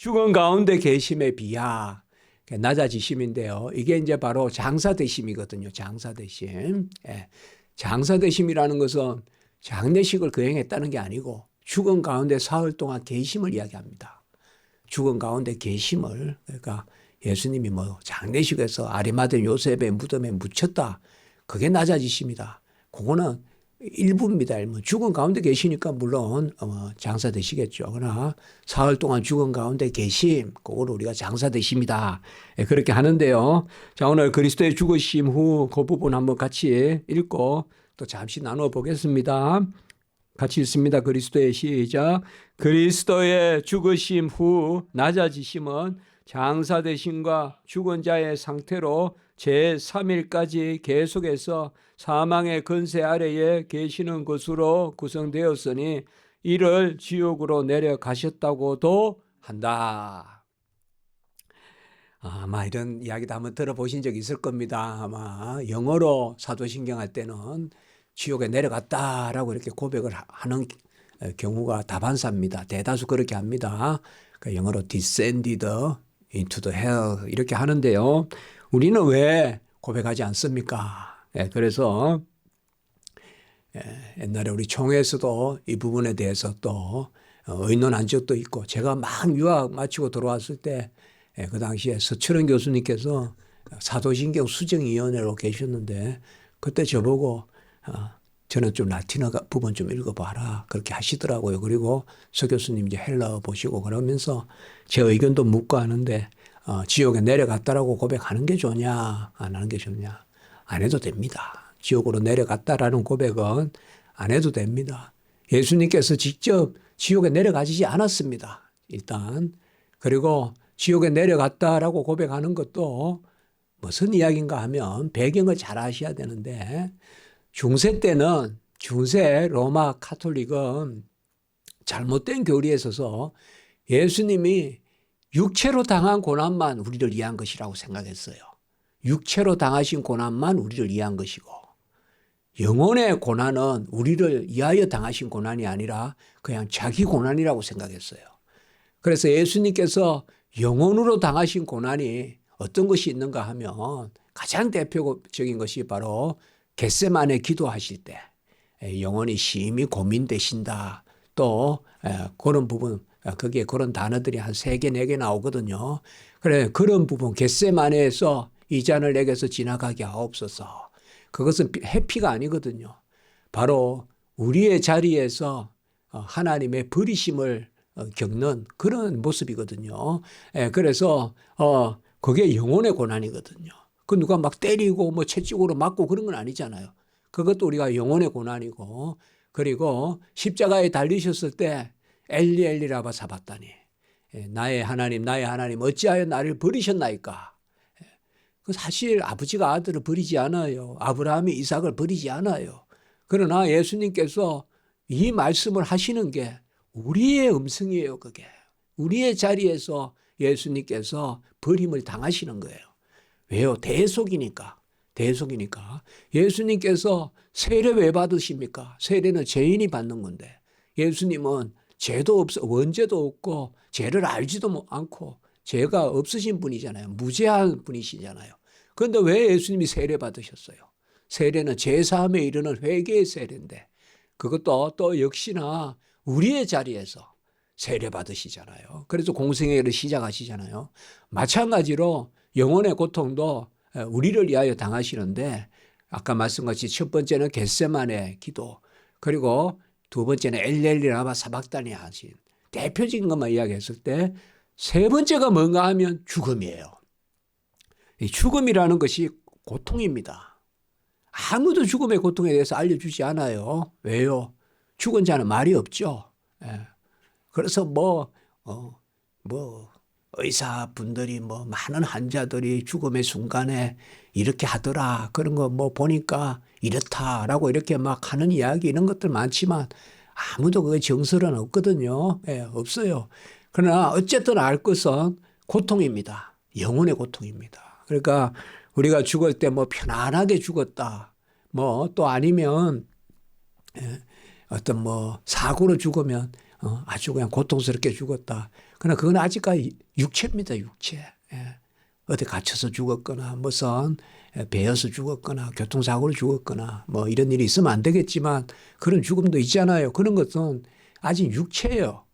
죽은 가운데 계심에 비하 낮아지심인데요. 이게 이제 바로 장사되심이거든요. 장사되심. 예. 장사되심이라는 것은 장례식을 거행했다는 게 아니고 죽은 가운데 사흘 동안 계심을 이야기합니다. 죽은 가운데 계심을, 그러니까 예수님이 뭐 장례식에서 아리마대 요셉의 무덤에 묻혔다. 그게 낮아지십니다. 그거는 일부입니다. 죽은 가운데 계시니까 물론 장사되시겠죠. 그러나 사흘 동안 죽은 가운데 계심, 그걸 우리가 장사되십니다. 그렇게 하는데요. 자, 오늘 그리스도의 죽으심 후 그 부분 한번 같이 읽고 또 잠시 나눠 보겠습니다. 같이 읽습니다. 그리스도의 시작. 그리스도의 죽으심 후 낮아지심은 장사되심과 죽은 자의 상태로 제3일까지 계속해서 사망의 권세 아래에 계시는 것으로 구성되었으니 이를 지옥으로 내려가셨다고도 한다. 아마 이런 이야기도 한번 들어보신 적 있을 겁니다. 아마 영어로 사도신경 할 때는 지옥에 내려갔다라고 이렇게 고백을 하는 경우가 다반사입니다. 대다수 그렇게 합니다. 영어로 descended into the hell 이렇게 하는데요. 우리는 왜 고백하지 않습니까? 그래서 옛날에 우리 총회에서도 이 부분에 대해서 또 의논한 적도 있고, 제가 막 유학 마치고 들어왔을 때 그 당시에 서철원 교수님께서 사도신경 수정위원회로 계셨는데 그때 저보고 저는 좀 라틴어 부분 좀 읽어봐라 그렇게 하시더라고요. 그리고 서 교수님 이제 헬러 보시고 그러면서 제 의견도 묻고 하는데 지옥에 내려갔다라고 고백하는 게 좋냐 안 하는 게 좋냐, 안 해도 됩니다. 지옥으로 내려갔다라는 고백은 안 해도 됩니다. 예수님께서 직접 지옥에 내려가시지 않았습니다. 일단. 그리고 지옥에 내려갔다라고 고백하는 것도 무슨 이야기인가 하면 배경을 잘 아셔야 되는데, 중세 때는, 중세 로마 카톨릭은 잘못된 교리에 있어서 예수님이 육체로 당한 고난만 우리를 위한 것이라고 생각했어요. 육체로 당하신 고난만 우리를 위한 것이고, 영혼의 고난은 우리를 위하여 당하신 고난이 아니라 그냥 자기 고난이라고 생각했어요. 그래서 예수님께서 영혼으로 당하신 고난이 어떤 것이 있는가 하면 가장 대표적인 것이 바로 겟세마네 기도하실 때 영혼이 심히 고민되신다. 또 그런 부분, 거기에 그런 단어들이 한 3개, 4개 나오거든요. 그래, 그런 부분, 겟세마네에서 이 잔을 내게서 지나가게 하옵소서. 그것은 해피가 아니거든요. 바로 우리의 자리에서 하나님의 버리심을 겪는 그런 모습이거든요. 그래서 그게 영혼의 고난이거든요. 그 누가 막 때리고 뭐 채찍으로 맞고 그런 건 아니잖아요. 그것도 우리가 영혼의 고난이고, 그리고 십자가에 달리셨을 때 엘리 엘리 라마 사바다니, 나의 하나님 어찌하여 나를 버리셨나이까. 그 사실 아버지가 아들을 버리지 않아요. 아브라함이 이삭을 버리지 않아요. 그러나 예수님께서 이 말씀을 하시는 게 우리의 음성이에요. 그게 우리의 자리에서 예수님께서 버림을 당하시는 거예요. 왜요? 대속이니까. 예수님께서 세례 왜 받으십니까? 세례는 죄인이 받는 건데, 예수님은 죄도 없어, 원죄도 없고 죄를 알지도 않고 죄가 없으신 분이잖아요. 무죄한 분이시잖아요. 그런데 왜 예수님이 세례 받으셨어요? 세례는 죄사함에 이르는 회개의 세례인데, 그것도 또 역시나 우리의 자리에서 세례 받으시잖아요. 그래서 공생애를 시작하시잖아요. 마찬가지로 영혼의 고통도 우리를 위하여 당하시는데, 아까 말씀같이 첫 번째는 겟세마네 기도, 그리고 두 번째는 엘리 라마 사박다니 하신 대표적인 것만 이야기했을 때, 세 번째가 뭔가 하면 죽음이에요. 이 죽음이라는 것이 고통입니다. 아무도 죽음의 고통에 대해서 알려주지 않아요. 왜요? 죽은 자는 말이 없죠. 그래서 의사분들이 많은 환자들이 죽음의 순간에 이렇게 하더라. 그런 거 보니까 이렇다라고 이렇게 막 하는 이야기 이런 것들 많지만 아무도 그게 정설은 없거든요. 없어요. 그러나 어쨌든 알 것은 고통입니다. 영혼의 고통입니다. 그러니까 우리가 죽을 때 편안하게 죽었다. 또 아니면 어떤 사고로 죽으면 아주 그냥 고통스럽게 죽었다. 그러나 그건 아직까지 육체입니다. 육체. 예. 어디 갇혀서 죽었거나 무슨 배여서 죽었거나 교통사고로 죽었거나 뭐 이런 일이 있으면 안 되겠지만 그런 죽음도 있잖아요. 그런 것은 아직 육체예요.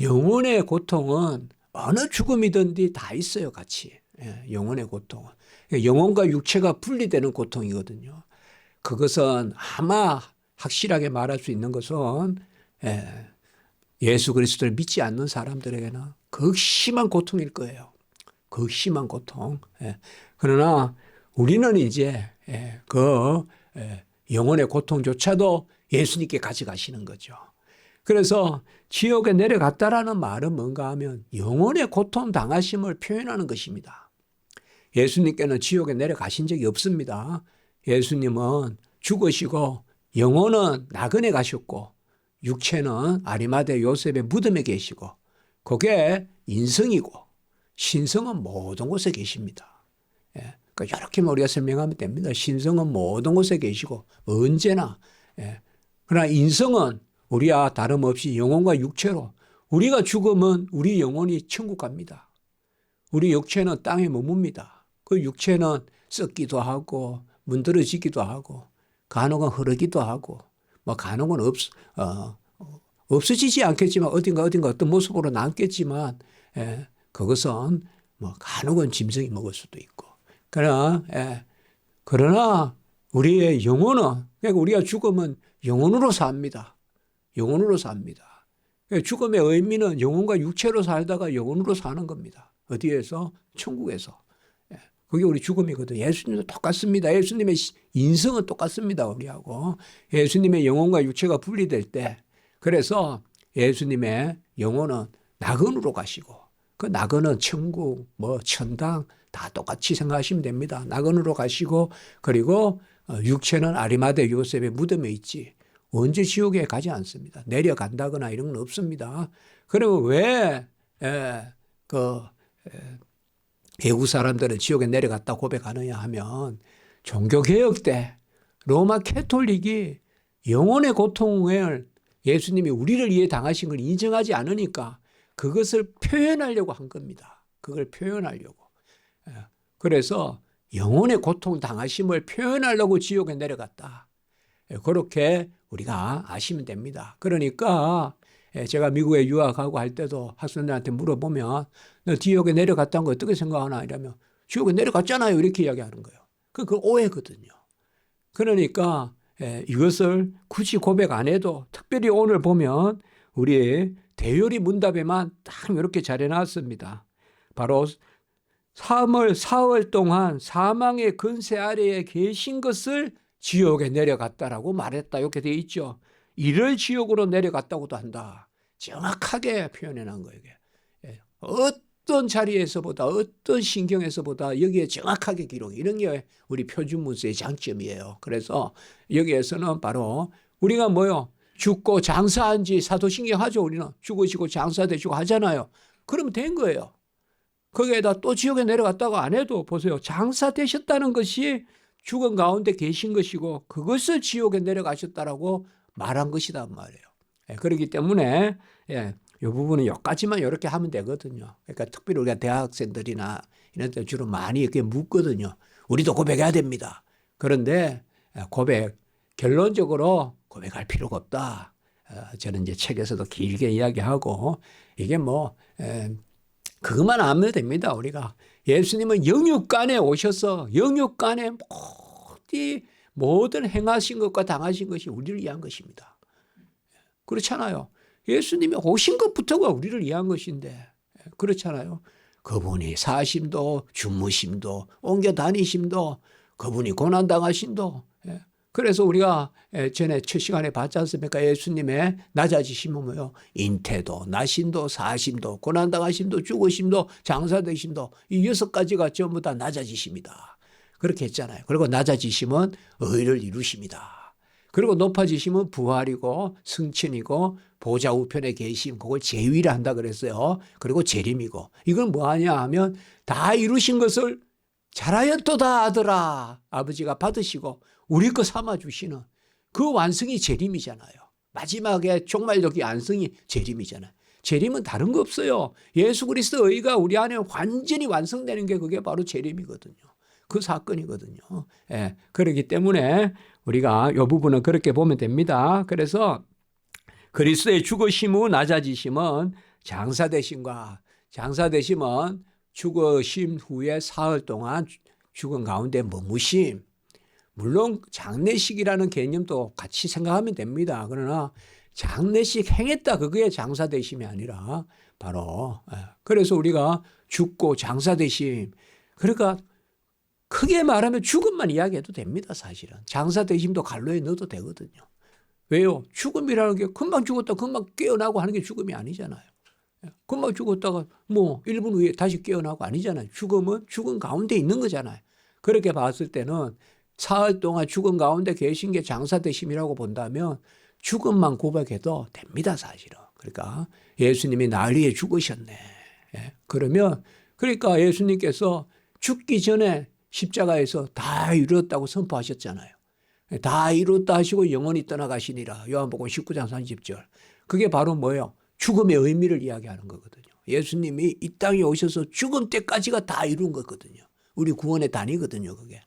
영혼의 고통은 어느 죽음이든지 다 있어요. 같이. 예. 영혼의 고통은. 영혼과 육체가 분리되는 고통이거든요. 그것은 아마 확실하게 말할 수 있는 것은 예수 그리스도를 믿지 않는 사람들에게는 극심한 고통일 거예요. 극심한 고통. 그러나 우리는 이제 그 영혼의 고통조차도 예수님께 가져가시는 거죠. 그래서 지옥에 내려갔다라는 말은 뭔가 하면 영혼의 고통 당하심을 표현하는 것입니다. 예수님께는 지옥에 내려가신 적이 없습니다. 예수님은 죽으시고 영혼은 나그네 가셨고 육체는 아리마대 요셉의 무덤에 계시고 그게 인성이고 신성은 모든 곳에 계십니다. 그러니까 이렇게 우리가 설명하면 됩니다. 신성은 모든 곳에 계시고 언제나. 그러나 인성은 우리와 다름없이 영혼과 육체로 우리가 죽으면 우리 영혼이 천국 갑니다. 우리 육체는 땅에 머뭅니다. 그 육체는 썩기도 하고 문드러지기도 하고 간혹은 흐르기도 하고 뭐 간혹은 없어지지 않겠지만 어딘가 어떤 모습으로 남겠지만 그것은 뭐 간혹은 짐승이 먹을 수도 있고 그러나 우리의 영혼은 그러니까 우리가 죽으면 영혼으로 삽니다. 영혼으로 삽니다. 죽음의 의미는 영혼과 육체로 살다가 영혼으로 사는 겁니다. 어디에서? 천국에서. 그게 우리 죽음이거든요. 예수님도 똑같습니다. 예수님의 인성은 똑같습니다. 우리하고. 예수님의 영혼과 육체가 분리될 때 그래서 예수님의 영혼은 낙원으로 가시고 그 낙원은 천국, 뭐 천당 다 똑같이 생각하시면 됩니다. 낙원으로 가시고 그리고 육체는 아리마대 요셉의 무덤에 있지 언제 지옥에 가지 않습니다. 내려간다거나 이런 건 없습니다. 그러면 왜 외국 사람들은 지옥에 내려갔다 고백하느냐 하면 종교개혁 때 로마 캐톨릭이 영혼의 고통을 예수님이 우리를 위해 당하신 걸 인정하지 않으니까 그것을 표현하려고 한 겁니다. 그걸 표현하려고. 그래서 영혼의 고통 당하심을 표현하려고 지옥에 내려갔다. 그렇게 우리가 아시면 됩니다. 그러니까 제가 미국에 유학하고 할 때도 학생들한테 물어보면 너 지옥에 내려갔다는 거 어떻게 생각하나 이러면 지옥에 내려갔잖아요 이렇게 이야기하는 거예요. 그 오해거든요. 그러니까 이것을 굳이 고백 안 해도 특별히 오늘 보면 우리 대요리 문답에만 딱 이렇게 잘 해놨습니다. 바로 사흘 동안 사망의 근세 아래에 계신 것을 지옥에 내려갔다라고 말했다. 이렇게 되어 있죠. 이를 지옥으로 내려갔다고도 한다. 정확하게 표현해 놓은 거예요. 어떤 자리에서보다 어떤 신경에서보다 여기에 정확하게 기록. 이런 게 우리 표준문서의 장점이에요. 그래서 여기에서는 바로 우리가 뭐요? 죽고 장사한 지 사도신경 하죠. 우리는 죽으시고 장사되시고 하잖아요. 그러면 된 거예요. 거기에다 또 지옥에 내려갔다고 안 해도 보세요. 장사되셨다는 것이 죽은 가운데 계신 것이고 그것을 지옥에 내려가셨다라고 말한 것이란 말이에요. 그렇기 때문에 이 부분은 여기까지만 이렇게 하면 되거든요. 그러니까 특별히 우리가 대학생들이나 이런 데 주로 많이 이렇게 묻거든요. 우리도 고백해야 됩니다. 그런데 결론적으로 고백할 필요가 없다. 저는 이제 책에서도 길게 이야기하고 이게 뭐 그것만 알면 됩니다. 우리가 예수님은 영육간에 오셔서 영육간에 모든 행하신 것과 당하신 것이 우리를 위한 것입니다. 그렇잖아요. 예수님이 오신 것부터가 우리를 위한 것인데 그렇잖아요. 그분이 사심도 주무심도 옮겨 다니심도 그분이 고난당하심도 그래서 우리가 전에 첫 시간에 봤지 않습니까? 예수님의 낮아지심은 뭐요? 인태도 나심도 사심도 고난당하심도 죽으심도 장사되심도 이 6가지가 전부 다 낮아지심이다. 그렇게 했잖아요. 그리고 낮아지심은 의를 이루심이다. 그리고 높아지심은 부활이고 승천이고 보좌 우편에 계심 그걸 제위를 한다 그랬어요. 그리고 재림이고 이건 뭐하냐 하면 다 이루신 것을 잘하였도다 아들아 아버지가 받으시고 우리 거 삼아주시는 그 완성이 재림이잖아요. 마지막에 종말력이 완성이 재림이잖아요. 재림은 다른 거 없어요. 예수 그리스도 의가 우리 안에 완전히 완성되는 게 그게 바로 재림이거든요. 그 사건이거든요. 예, 그렇기 때문에 우리가 이 부분은 그렇게 보면 됩니다. 그래서 그리스도의 죽으심 후 낮아지심은 장사되심과 장사되심은 죽으심 후에 사흘 동안 죽은 가운데 머무심. 물론 장례식이라는 개념도 같이 생각하면 됩니다. 그러나 장례식 행했다 그게 장사되심이 아니라 바로 그래서 우리가 죽고 장사되심 그러니까 크게 말하면 죽음만 이야기해도 됩니다. 사실은 장사되심도 갈로에 넣어도 되거든요. 왜요? 죽음이라는 게 금방 죽었다 금방 깨어나고 하는 게 죽음이 아니잖아요. 금방 죽었다가 뭐 1분 후에 다시 깨어나고 아니잖아요. 죽음은 죽음 가운데 있는 거잖아요. 그렇게 봤을 때는 사흘 동안 죽음 가운데 계신 게 장사되심이라고 본다면 죽음만 고백해도 됩니다. 사실은. 그러니까 예수님이 날 위해 죽으셨네. 그러면 그러니까 예수님께서 죽기 전에 십자가에서 다 이루었다고 선포하셨잖아요. 다 이루었다 하시고 영원히 떠나가시니라. 요한복음 19장 30절. 그게 바로 뭐예요? 죽음의 의미를 이야기하는 거거든요. 예수님이 이 땅에 오셔서 죽음 때까지가 다 이룬 거거든요. 우리 구원의 단위거든요. 그게.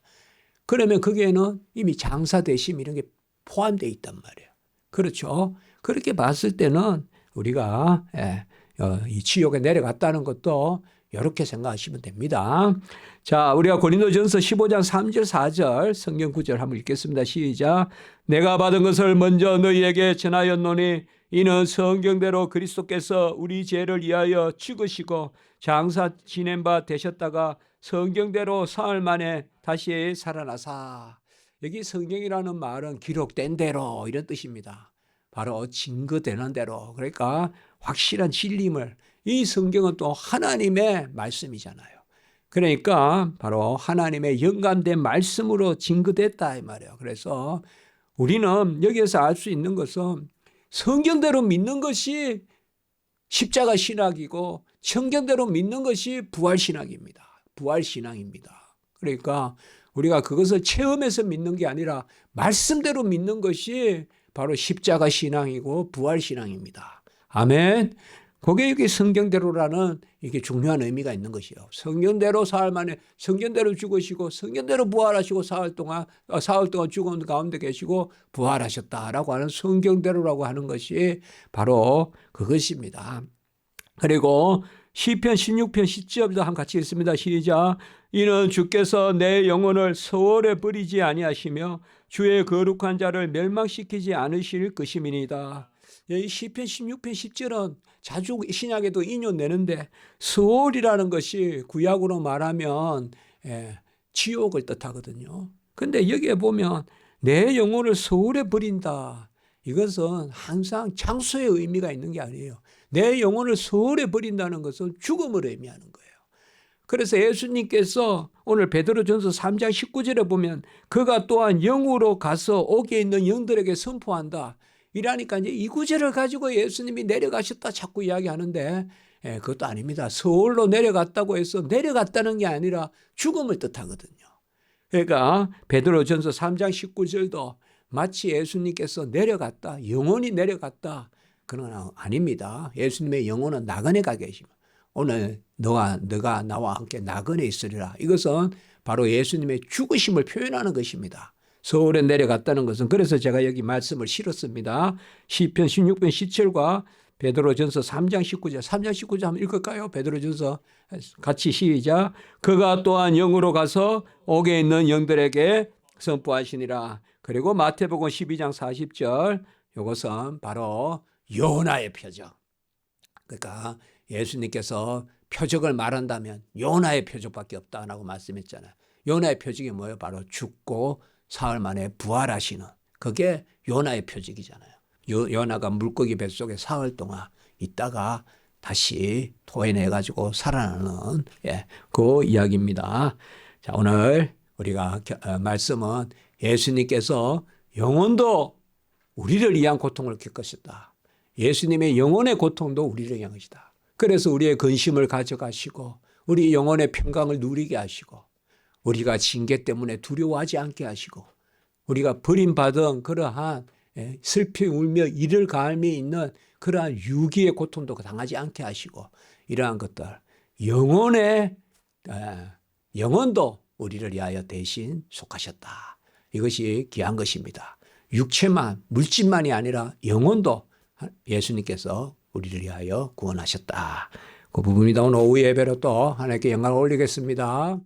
그러면 거기에는 이미 장사되심 이런 게 포함되어 있단 말이에요. 그렇죠. 그렇게 봤을 때는 우리가 이 지옥에 내려갔다는 것도 이렇게 생각하시면 됩니다. 자, 우리가 고린도전서 15장 3절 4절 성경 구절 한번 읽겠습니다. 시작. 내가 받은 것을 먼저 너희에게 전하였노니 이는 성경대로 그리스도께서 우리 죄를 위하여 죽으시고 장사 지낸 바 되셨다가 성경대로 사흘 만에 다시 살아나사. 여기 성경이라는 말은 기록된 대로 이런 뜻입니다. 바로 증거되는 대로. 그러니까 확실한 진리임을. 이 성경은 또 하나님의 말씀이잖아요. 그러니까 바로 하나님의 영감된 말씀으로 증거됐다 이 말이에요. 그래서 우리는 여기에서 알 수 있는 것은 성경대로 믿는 것이 십자가 신학이고 성경대로 믿는 것이 부활신학입니다. 부활신앙입니다. 그러니까 우리가 그것을 체험해서 믿는 게 아니라 말씀대로 믿는 것이 바로 십자가 신앙이고 부활신앙입니다. 아멘. 그게 여기 성경대로라는 이게 중요한 의미가 있는 것이요. 성경대로 사흘 만에 성경대로 죽으시고 성경대로 부활하시고 사흘 동안 죽은 가운데 계시고 부활하셨다라고 하는 성경대로라고 하는 것이 바로 그것입니다. 그리고 시편 16편 10절도 한번 같이 읽습니다. 시작. 이는 주께서 내 영혼을 소홀에 버리지 아니하시며 주의 거룩한 자를 멸망시키지 않으실 것임이니이다. 이 시편 16편 10절은 자주 신약에도 인용되는데 소홀이라는 것이 구약으로 말하면 지옥을 뜻하거든요. 그런데 여기에 보면 내 영혼을 소홀에 버린다. 이것은 항상 장소의 의미가 있는 게 아니에요. 내 영혼을 소홀에 버린다는 것은 죽음을 의미하는 거예요. 그래서 예수님께서 오늘 베드로전서 3장 19절에 보면 그가 또한 영으로 가서 옥에 있는 영들에게 선포한다. 이라니까 이제 이 구절을 가지고 예수님이 내려가셨다 자꾸 이야기하는데 그것도 아닙니다. 서울로 내려갔다고 해서 내려갔다는 게 아니라 죽음을 뜻하거든요. 그러니까 베드로전서 3장 19절도 마치 예수님께서 내려갔다, 영원히 내려갔다 그건 아닙니다. 예수님의 영혼은 나그네 가 계십니다. 오늘 너가 나와 함께 나그네 있으리라. 이것은 바로 예수님의 죽으심을 표현하는 것입니다. 서울에 내려갔다는 것은 그래서 제가 여기 말씀을 실었습니다. 시편 16편 17과 베드로전서 3장 19절 3장 19절 한번 읽을까요? 베드로전서 같이 시작. 그가 또한 영으로 가서 옥에 있는 영들에게 선포하시니라. 그리고 마태복음 12장 40절 이것은 바로 요나의 표적. 그러니까 예수님께서 표적을 말한다면 요나의 표적밖에 없다라고 말씀했잖아요. 요나의 표적이 뭐예요? 바로 죽고 사흘 만에 부활하시는 그게 요나의 표적이잖아요. 요나가 물고기 뱃속에 사흘 동안 있다가 다시 토해내가지고 살아나는 그 이야기입니다. 자, 오늘 우리가 말씀은 예수님께서 영혼도 우리를 위한 고통을 겪으셨다. 예수님의 영혼의 고통도 우리를 위한 것이다. 그래서 우리의 근심을 가져가시고 우리 영혼의 평강을 누리게 하시고 우리가 징계 때문에 두려워하지 않게 하시고 우리가 버림받은 그러한 슬피 울며 이를 가함이 있는 그러한 유기의 고통도 당하지 않게 하시고 이러한 것들 영혼의 영혼도 우리를 위하여 대신 속하셨다. 이것이 귀한 것입니다. 육체만 물질만이 아니라 영혼도 예수님께서 우리를 위하여 구원하셨다. 그 부분이다. 오늘 오후 예배로 또 하나님께 영광을 올리겠습니다.